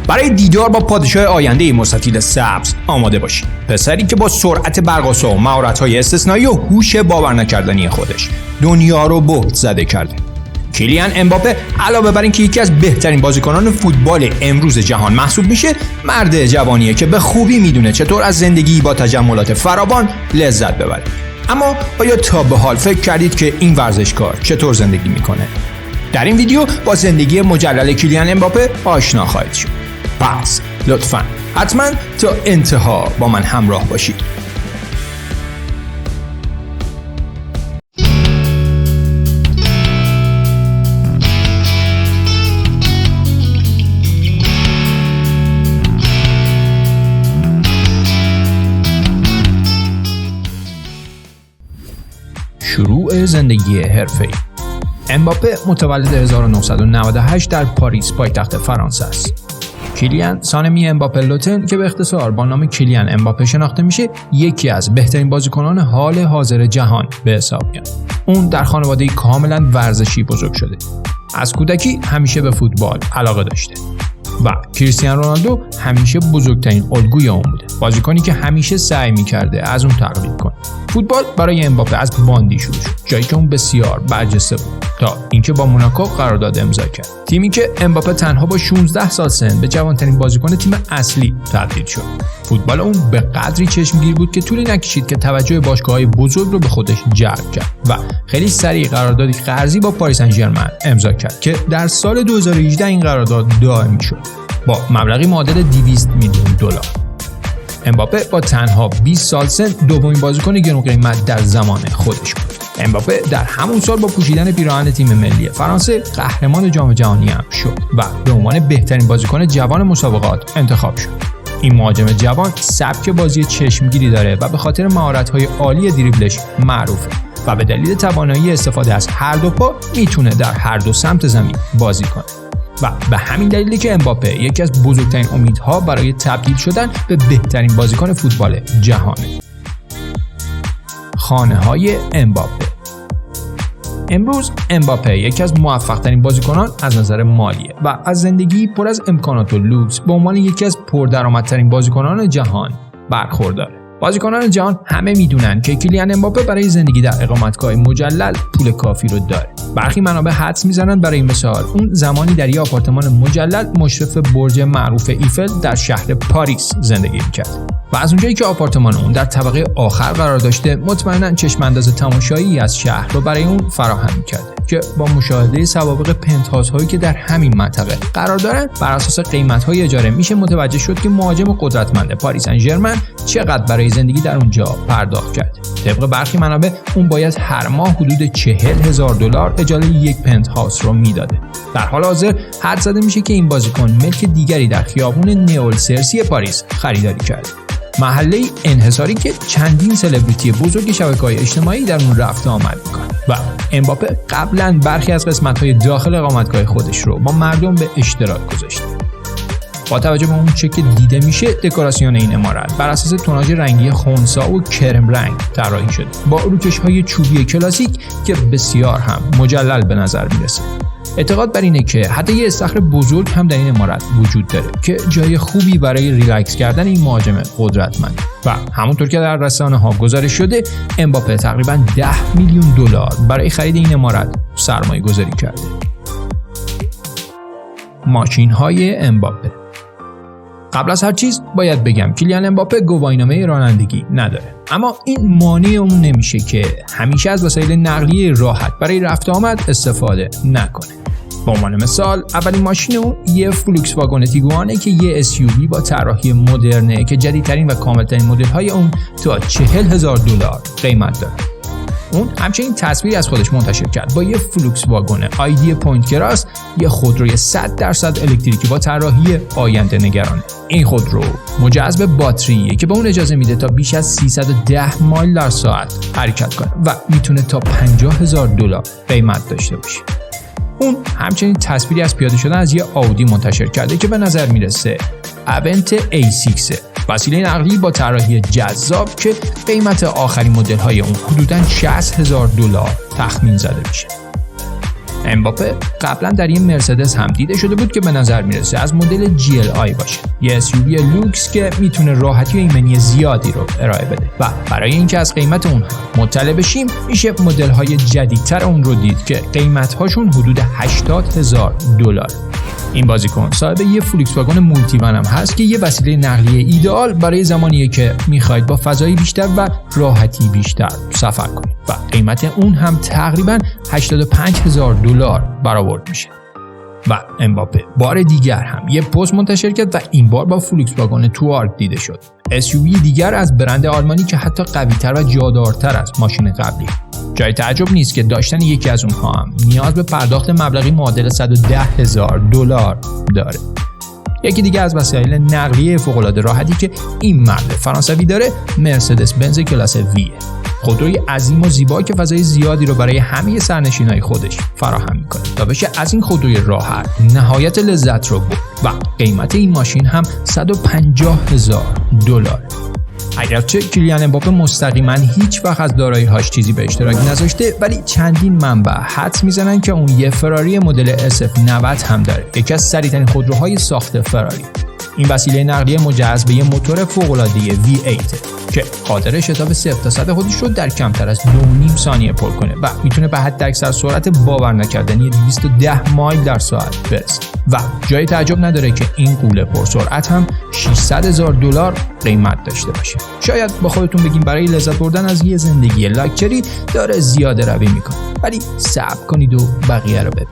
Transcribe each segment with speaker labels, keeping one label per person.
Speaker 1: برای دیدار با پادشاه آینده مستطیل سبز آماده باشید. پسری که با سرعت برق‌آسا و مهارت‌های استثنایی و هوش باور نکردنی خودش دنیا رو بهت زده کرده. کیلیان امباپه علاوه بر اینکه یکی از بهترین بازیکنان فوتبال امروز جهان محسوب میشه، مرد جوانیه که به خوبی میدونه چطور از زندگی با تجملات فراوان لذت ببره. اما آیا تا به حال فکر کردید که این ورزشکار چطور زندگی میکنه؟ در این ویدیو با زندگی مجلل کیلیان امباپه آشنا خواهید شد. پس لطفاً حتما تا انتها با من همراه باشید. شروع زندگی حرفه‌ای. امباپه متولد 1998 در پاریس پایتخت فرانسه است. کیلیان سانمی امباپه لوتن که به اختصار با نام کیلیان امباپه شناخته میشه، یکی از بهترین بازیکنان حال حاضر جهان به حساب میاد. اون در خانواده‌ای کاملا ورزشی بزرگ شده. از کودکی همیشه به فوتبال علاقه داشته. و کریستیانو رونالدو همیشه بزرگترین الگوی اون بوده. بازیکنی که همیشه سعی می‌کرده از اون تقلید کنه. فوتبال برای امباپه از باندی شروع شد، جایی که اون بسیار برجسته بود تا اینکه با موناکو قرارداد امضا کرد. تیمی که امباپه تنها با 16 سال سن به جوانترین بازیکن تیم اصلی تبدیل شد. فوتبال اون به قدری چشمگیر بود که طولی نکشید که توجه باشگاه‌های بزرگ رو به خودش جلب کرد و خیلی سریع قراردادی قرضی با پاریس سن ژرمن امضا کرد که در سال 2018 این قرارداد دائمی شد با مبلغی معادل 200 میلیون دلار. امباپه با تنها 20 سال سن دومین بازیکن گران قیمت در زمان خودش بود. امباپه در همون سال با پوشیدن پیراهن تیم ملی فرانسه قهرمان جام جهانی هم شد و به عنوان بهترین بازیکن جوان مسابقات انتخاب شد. این مهاجم جوان سبک بازی چشمگیری داره و به خاطر مهارت‌های عالی دریبلش معروفه و به دلیل توانایی استفاده از هر دو پا میتونه در هر دو سمت زمین بازی کنه. و به همین دلیلی که امباپه یکی از بزرگترین امیدها برای تبدیل شدن به بهترین بازیکن فوتبال جهانه. خانه‌های امباپه. امروز امباپه یکی از موفق‌ترین بازیکنان از نظر مالیه و از زندگی پر از امکانات و لوکس به عنوان یکی از پردرآمدترین بازیکنان جهان برخورداره. بازیکنان جهان همه میدونن که کیلیان امباپه برای زندگی در اقامتگاه مجلل پول کافی رو داره. برخی منابع حدس میزنن برای مثال اون زمانی در یک آپارتمان مجلل مشرف برج معروف ایفل در شهر پاریس زندگی میکرد و از اونجایی که آپارتمان اون در طبقه آخر قرار داشته مطمئنا چشم انداز تماشایی از شهر رو برای اون فراهم میکرده که با مشاهده سوابق پنت‌هاوس هایی که در همین منطقه قرار دارن بر اساس قیمت‌های اجاره میشه متوجه شد که مهاجم قدرتمند پاریس سن ژرمن چقدر برای زندگی در اونجا پرداخت کرد. طبق برخی منابع اون باید هر ماه حدود 40,000 دلار اجاره یک پنت‌هاوس رو میداده. در حال حاضر حدس زده میشه که این بازیکن ملک دیگری در خیابون نیول سرسی پاریس خریداری کرده. محله انحصاری که چندین سلبریتی بزرگ شبکه‌های اجتماعی در اون رفت آمد میکنن و امباپه قبلا برخی از قسمت‌های داخل اقامتگاه خودش رو با مردم به اشتراک گذاشته. با توجه به اون چه که دیده میشه دکوراسیون این عمارت بر اساس توناژ رنگی خنثی و کرم رنگ طراحی شده با روکش‌های چوبی کلاسیک که بسیار هم مجلل به نظر میرسه. اعتقاد بر اینه که حتی یه استخر بزرگ هم در این عمارت وجود داره که جای خوبی برای ریلکس کردن این مهاجم قدرتمند و همونطور که در رسانه‌ها گزارش شده امباپه تقریباً 10 میلیون دلار برای خرید این عمارت سرمایه گذاری کرده. ماشین‌های امباپه. قبل از هر چیز باید بگم کیلیان امباپه گواهینامه رانندگی نداره، اما این مانع اون نمیشه که همیشه از وسایل نقلیه راحت برای رفت آمد استفاده نکنه. به عنوان مثال اولین ماشین اون یه فولکس واگن تیگوانه که یه SUV با طراحی مدرنه که جدیدترین و کاملترین مدل‌های اون تا 40,000 دلار قیمت داره. اون همچنین تصویری از خودش منتشر کرد با یه فولکس واگن آیدی پوینت کراس، یه خودروی 100% الکتریکی با طراحی آینده نگرانه. این خودرو مجهز به باتریه که به اون اجازه میده تا بیش از 310 مایل در ساعت حرکت کنه و میتونه تا 50,000 دلار قیمت داشته باشه. اون همچنین تصویری از پیاده شدن از یه آودی منتشر کرده که به نظر میرسه اونت A6 وسیله نقلیه با طراحی جذاب که قیمت آخرین مدل‌های اون حدوداً 60,000 دلار تخمین زده میشه. امباپه قبلا در یه مرسدس هم دیده شده بود که به نظر میرسه از مدل GLI باشه، یه SUV لوکس که میتونه راحتی و ایمنی زیادی رو ارائه بده و برای اینکه از قیمت اون مطلع بشیم میشه مدل های جدیدتر اون رو دید که قیمت هاشون حدود $80,000. این بازیکن صاحب یه فولکس واگن مولتی ون هم هست که یه وسیله نقلیه ایدئال برای زمانیه که میخواید با فضایی بیشتر و راحتی بیشتر سفر کنید و قیمت اون هم تقریباً $85,000 برآورد میشه. و امباپه بار دیگر هم یه پست منتشر کرد و این بار با فولکس واگن توارگ دیده شد، SUV دیگر از برند آلمانی که حتی قوی‌تر و جادارتر از ماشین قبلی. جای تعجب نیست که داشتن یکی از اونها هم نیاز به پرداخت مبلغی معادل $110,000 داره. یکی دیگه از وسایل نقلیه فوق‌العاده راحتی که این مرد فرانسوی داره مرسدس بنز کلاس وی، خودروی عظیم و زیبا که فضای زیادی رو برای همه سرنشینای خودش فراهم میکنه تا بشه از این خودروی راحت نهایت لذت رو برد و قیمت این ماشین هم $150,000. اگرچه کیلیان امباپه مستقیما هیچ وقت از دارایی‌هاش چیزی به اشتراک نذاشته، ولی چندین منبع حدس میزنن که اون یه فراری مدل SF90 هم داره، یکی از سریع‌ترین خودروهای ساخت فراری. این وسیله نقلیه مجهز به یه موتور فوق‌العاده V8 که قادر شتاب 0 تا 100 خودش رو در کمتر از 2.5 ثانیه پر کنه و میتونه به حداکثر سرعت باور نکردنی 210 مایل در ساعت برسه. و جای تعجب نداره که این قوله پرسرعت هم $600,000 قیمت داشته باشه. شاید با خودتون بگیم برای لذت بردن از یه زندگی لاکچری داره زیاده روی میکنه، ولی صبر کنید و بقیه رو ببینید.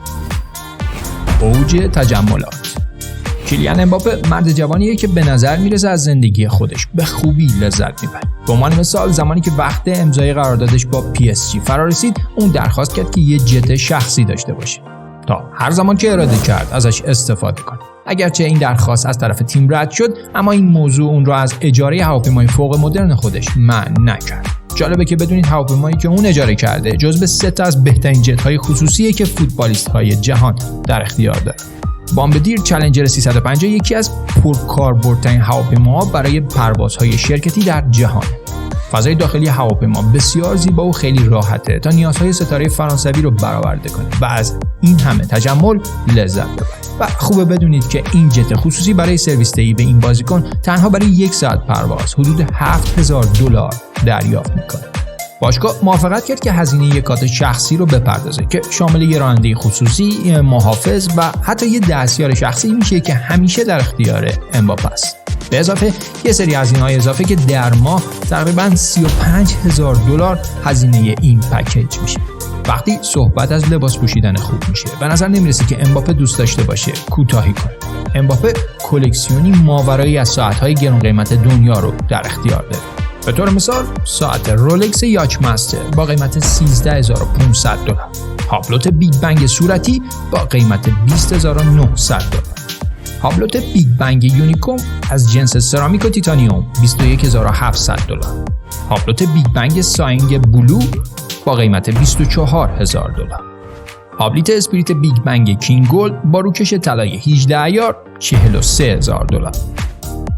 Speaker 1: اوج تجملات. کیلیان امباپه مرد جوانیه که به نظر میرسه از زندگی خودش به خوبی لذت میبره. به عنوان مثال زمانی که وقت امضای قراردادش با PSG فرا رسید، اون درخواست کرد که یه جت شخصی داشته باشه تا هر زمان که اراده کرد ازش استفاده کنه. اگرچه این درخواست از طرف تیم رد شد، اما این موضوع اون رو از اجاره هواپیمای فوق مدرن خودش منع نکرد. جالبه که بدونید هواپیمایی که اون اجاره کرده جزو 3 تا از بهترین جت‌های خصوصیه که فوتبالیست‌های جهان در اختیار دارن. بامبدیر چالنجر 350 یکی از پرکاربردترین هواپیماها برای پروازهای شرکتی در جهانه. فضای داخلی هواپیما بسیار زیبا و خیلی راحته تا نیازهای ستاره فرانسوی رو برآورده کنه و از این همه تجمل لذت ببرید. و خوبه بدونید که این جت خصوصی برای سرویس دهی به این بازیکن تنها برای 1 ساعت پرواز حدود $7,000 دریافت میکنه. باشگاه موافقت کرد که هزینه یک کارت شخصی رو بپردازه که شامل یه راننده خصوصی، محافظ و حتی یه دستیار شخصی میشه که همیشه در اختیار امباپه است. به اضافه یه سری هزینه‌های اضافه که در ماه تقریباً $35,000 هزینه این پکیج میشه. وقتی صحبت از لباس پوشیدن خوب میشه، به نظر نمیرسه که امباپه دوست داشته باشه کوتاهی کنه. امباپه کلکسیونی ماورایی از ساعت‌های گران قیمت دنیا رو در اختیار داره. به طور مثال ساعت رولکس یاچ مستر با قیمت $13,500، هابلوت بیگ بنگ صورتی با قیمت $20,900، هابلوت بیگ بنگ یونیکوم از جنس سرامیک و تیتانیوم $21,700، هابلوت بیگ بنگ ساینگ بلو با قیمت $24,000، هابلیت اسپریت بیگ بنگ کینگ گولد با روکش طلای 18 عیار $43,000،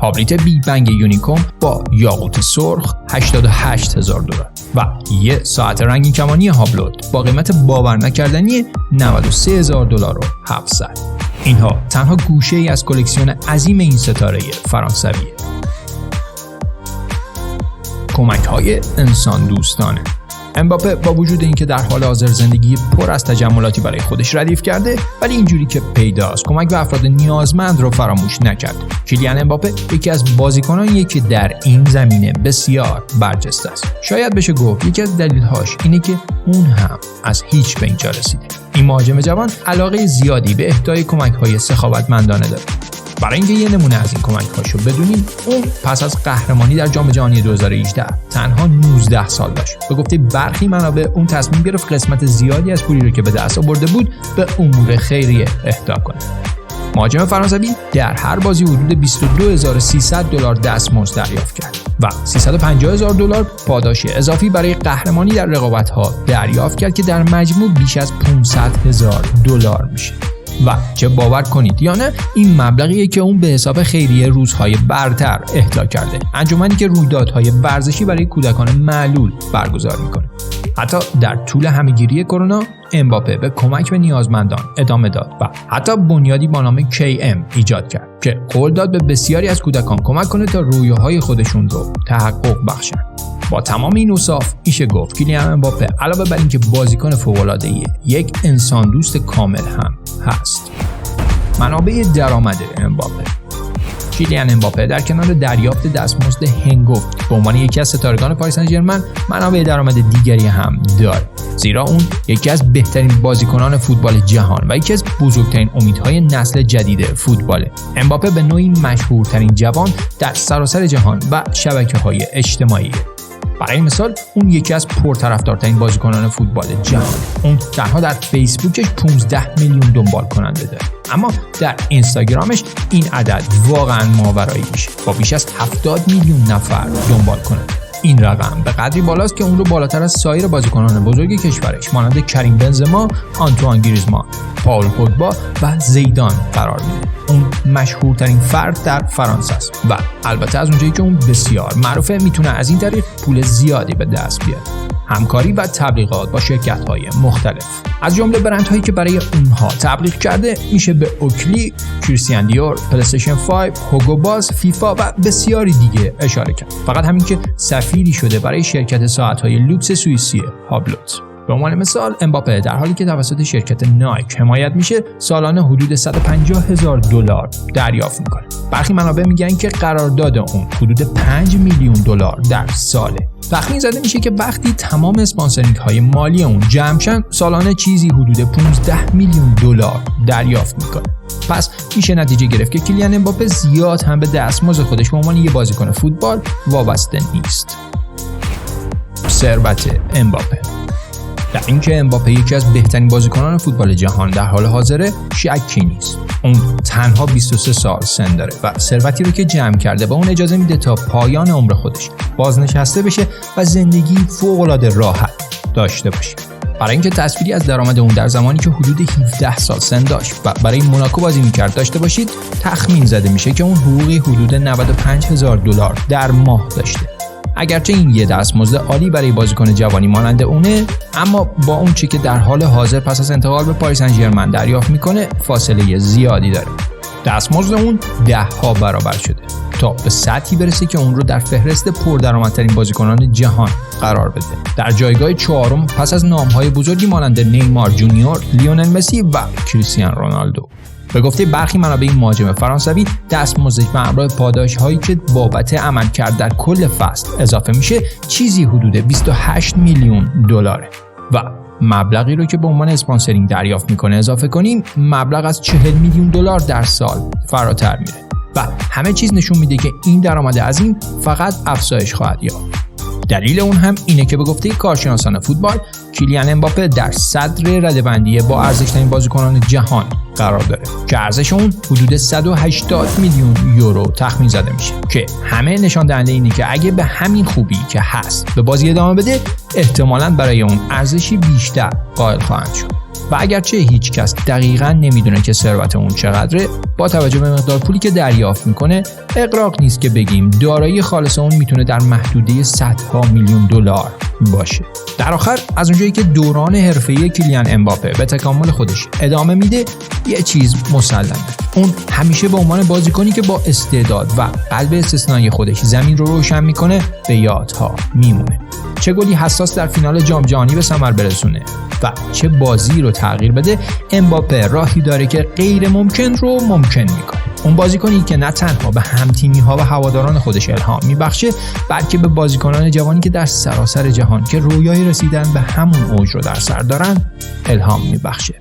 Speaker 1: هابلیت بیگ بنگ یونیکوم با یاقوت سرخ $88,000 و یه ساعت رنگین کمانی هابلوت با قیمت باور نکردنی $93,700. اینها تنها گوشه ای از کلکسیون عظیم این ستاره فرانسویه. کمک‌های انسان دوستانه. امباپه با وجود اینکه در حال حاضر زندگی پر از تجملاتی برای خودش ردیف کرده، ولی اینجوری که پیداست کمک به افراد نیازمند رو فراموش نکرد. کیلیان امباپه یکی از بازیکنانیه که در این زمینه بسیار برجسته است. شاید بشه گفت یکی از دلایل‌هاش اینه که اون هم از هیچ به اینجا رسیده. این مهاجم جوان علاقه زیادی به اهدای کمک‌های سخاوتمندانه داره. برای اینکه یه نمونه از این کمک‌هاشو بدونید، اون پس از قهرمانی در جام جهانی 2018 تنها 19 سال داشت. به گفته برخی منابع اون تصمیم گرفت قسمت زیادی از پولی رو که به دست آورده بود به امور خیریه اهدا کنه. مهاجم فرانسوی در هر بازی حدود $22,300 دستمزد دریافت کرد و $350,000 پاداش اضافی برای قهرمانی در رقابت‌ها دریافت کرد که در مجموع بیش از $500,000 میشه. و چه باور کنید یا نه این مبلغیه که اون به حساب خیریه روزهای برتر اهدا کرده، انجمنی که رویدادهای ورزشی برای کودکان معلول برگزار میکنه. حتی در طول همه‌گیری کرونا امباپه به کمک به نیازمندان ادامه داد و حتی بنیادی با نام KM ایجاد کرد که قول داد به بسیاری از کودکان کمک کنه تا رویاهای خودشون رو تحقق بخشن. با تمام این اوصاف میشه گفت کیلیان امباپه علاوه بر اینکه بازیکن فوق‌العاده‌ای، یک انسان دوست کامل هم هست. منابع درآمد امباپه: کیلیان امباپه در کنار دریافت دستمزد هنگفت به عنوان یکی از ستارگان پاریس سن ژرمن منابع درآمد دیگری هم داره، زیرا اون یکی از بهترین بازیکنان فوتبال جهان و یکی از بزرگترین امیدهای نسل جدید فوتباله. امباپه به نوعی مشهورترین جوان در سراسر جهان و شبکه‌های اجتماعی. برای مثال اون یکی از پرطرفدارترین بازیکنان فوتبال جهان. اون تنها در فیسبوکش 15 میلیون دنبال کننده داره، اما در اینستاگرامش این عدد واقعا ماورایی میشه با بیش از 70 میلیون نفر دنبال کننده. این رقم به قدری بالاست که اون رو بالاتر از سایر بازیکنان بزرگ کشورش مانند کریم بنزما، آنتوان گریزمان، پاول پوگبا و زیدان قرار میده. اون مشهورترین فرد در فرانسه است و البته از اونجایی که اون بسیار معروفه میتونه از این طریق پول زیادی به دست بیاره. همکاری و تبلیغات با شرکت‌های مختلف از جمله برندهایی که برای اونها تبلیغ کرده میشه به اوکلی، کریستیان دیور، پلی‌استیشن 5، هوگو باز، فیفا و بسیاری دیگه اشاره کرد. فقط همین که سفیری شده برای شرکت ساعت‌های لوکس سوئیسی هابلوت. به عنوان مثال امباپه در حالی که توسط شرکت نایک حمایت میشه سالانه حدود $150,000 دریافت میکنه. برخی منابع میگن که قرارداد اون حدود $5 میلیون در ساله. تخمین زده میشه که وقتی تمام اسپانسرینگ های مالی اون جمع شن سالانه چیزی حدود $15 میلیون دریافت میکنه. پس میشه نتیجه گرفت که کیلیان امباپه زیاد هم به دستمزد خودش به عنوان یه بازیکن فوتبال وابسته نیست. ثروت امباپه: در اینکه امباپه یکی از بهترین بازیکنان فوتبال جهان در حال حاضره شکی نیست. اون تنها 23 سال سن داره و ثروتی رو که جمع کرده به اون اجازه میده تا پایان عمر خودش بازنشسته بشه و زندگی فوق‌العاده راحت داشته باشه. برای اینکه تصویری از درآمد اون در زمانی که حدود 17 سال سن داشت و برای موناکو بازی می‌کرد داشته باشید، تخمین زده میشه که اون حقوقی حدود $95,000 در ماه داشته. اگرچه این یه دستمزد عالی برای بازیکن جوانی مانند اونه، اما با اون چی که در حال حاضر پس از انتقال به پاریس سن ژرمن دریافت میکنه فاصله زیادی داره. دستمزد اون 10 برابر شده تا به سطحی برسه که اون رو در فهرست پردرآمدترین بازیکنان جهان قرار بده. در جایگاه 4م پس از نام‌های بزرگی مانند نیمار جونیور، لیونل مسی و کریستیان رونالدو. به گفته برخی منابع این مهاجم فرانسوی دستمزدش به همراه پاداش‌هایی که بابت عملکرد در کل فصل اضافه میشه چیزی حدود $28 میلیون و مبلغی رو که به عنوان اسپانسرینگ دریافت میکنه اضافه کنیم مبلغ از $40 میلیون در سال فراتر میره و همه چیز نشون میده که این درآمد عظیم فقط افزایش خواهد یافت. دلیل اون هم اینه که به گفته کارشناسان فوتبال کیلیان امباپه در صدر رده‌بندی با ارزش‌ترین بازیکنان جهان قرار داره که ارزش اون حدود $180 میلیون تخمین زده میشه که همه نشان دهنده اینه که اگه به همین خوبی که هست به بازی ادامه بده احتمالاً برای اون ارزشی بیشتر قائل خواهند شد. و اگرچه هیچ کس دقیقاً نمیدونه که ثروت اون چقدره، با توجه به مقدار پولی که دریافت میکنه اغراق نیست که بگیم دارایی خالص اون میتونه در محدوده صدها میلیون دلار باشه. در آخر از اونجایی که دوران حرفه‌ای کیلیان امباپه به تکامل خودش ادامه میده، یه چیز مسلمه: اون همیشه به عنوان بازیکنی که با استعداد و قلب استثنایی خودش زمین رو روشن میکنه به یادها میمونه. چه گلی حساس در فینال جام جهانی به ثمر برسونه و چه بازی رو تغییر بده، امباپه راهی داره که غیر ممکن رو ممکن میکنه. اون بازیکنی که نه تنها به همتیمی‌ها و هواداران خودش الهام میبخشه، بلکه به بازیکنان جوانی که در سراسر جهان که رویای رسیدن به همون اوج رو در سر دارن الهام میبخشه.